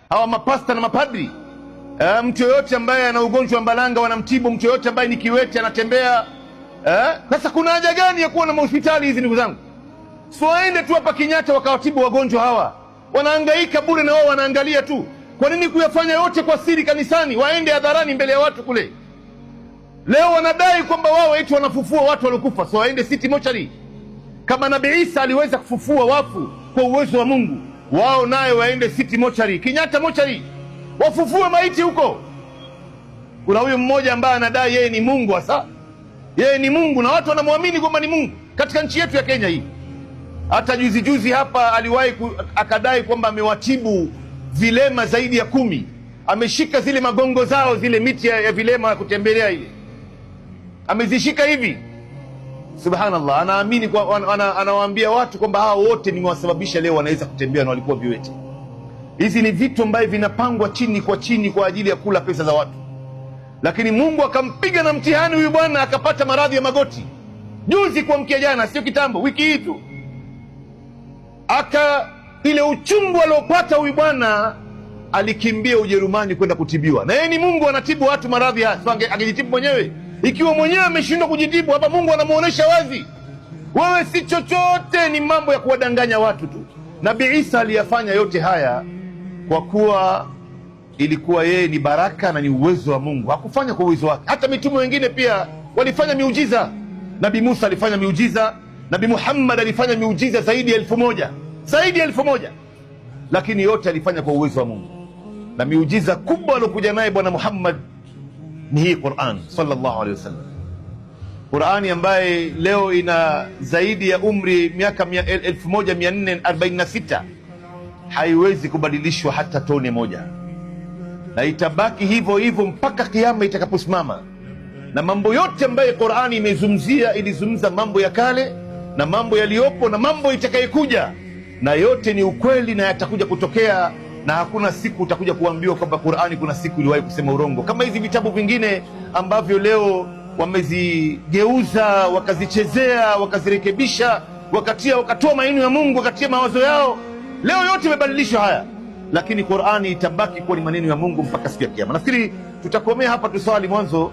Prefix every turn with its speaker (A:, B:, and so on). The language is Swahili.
A: hawa mapasta na mapadri. Mtu yoyote ambaye ana ugonjwa wa mbalanga wanamtibu, mtu yoyote ambaye ni kiwete anatembea. Sasa kuna haja gani ya kuwa na hospitali hizi, ndugu zangu? So waende tu hapa Kenyatta wakawatibu wagonjwa hawa, wanahangaika bure na wao wanaangalia tu. Kwa nini kuyafanya yote kwa siri kanisani? Waende hadharani mbele ya watu kule. Leo wanadai kwamba wao eti wanafufua watu waliokufa, so waende City Mortuary. Kama Nabii Isa aliweza kufufua wafu kwa uwezo wa Mungu, wao nayo waende City Mortuary, Kenyatta Mortuary, wafufue maiti huko. Kuna huyu mmoja ambaye anadai yeye ni Mungu. Hasa yeye ni Mungu na watu wanamwamini kwamba ni Mungu katika nchi yetu ya Kenya hii. Hata juzi hapa aliwahi akadai kwamba amewatibu vilema zaidi ya 10. Ameshika zile magongo zao, zile miti ya vilema ya kutembelea ile, amezishika hivi. Subhanallah, anaamini anawaambia watu kwamba hao wote nimewasababisha leo wanaweza kutembea na walikuwa viwete. Hizi ni vitu ambavyo vinapangwa chini kwa ajili ya kula pesa za watu. Lakini Mungu akampiga na mtihani huyu bwana, akapata maradhi ya magoti juzi kuamkia jana, sio kitambo, wiki hii tu. Ile uchungu aliopata huyu bwana, alikimbia Ujerumani kwenda kutibiwa. Na yeye ni Mungu, anatibu watu maradhi haya. So angejitibu mwenyewe. Ikiwa mwenyewe ameshindwa kujitibu, hapa Mungu anamuonesha wazi, wewe si chochote, ni mambo ya kuwadanganya watu tu. Nabii Isa aliyafanya yote haya kwa kuwa ilikuwa yeye ni baraka na ni uwezo wa Mungu. Hakufanya kwa uwezo wake. Hata mitume wengine pia walifanya miujiza. Nabii Musa alifanya miujiza, Nabii Muhammad alifanya miujiza zaidi ya 1000, lakini yote alifanya kwa uwezo wa Mungu. Na miujiza kubwa aliyokuja naye Bwana Muhammad ni hii Qur'an sallallahu alaihi wasallam. Qur'ani ambaye leo ina zaidi ya umri miaka 1446, haiwezi kubadilishwa hata tone moja, na itabaki hivyo hivyo mpaka kiyama itakaposimama. Na mambo yote ambaye Qur'ani imezungumzia, ilizungumza mambo ya kale na mambo yaliyopo na mambo itakayekuja, na yote ni ukweli na yatakuja kutokea. Na hakuna siku utakuja kuambiwa kwamba Qur'ani kuna siku iliwahi kusema urongo, kama hizi vitabu vingine ambavyo leo wamezigeuza, wakazichezea, wakazirekebisha, wakatoa maneno ya Mungu, wakatia mawazo yao. Leo yote imebadilishwa haya, lakini Qur'ani itabaki kuwa ni maneno ya Mungu mpaka siku ya Kiyama. Nafikiri tutakomea hapa, tuswali mwanzo.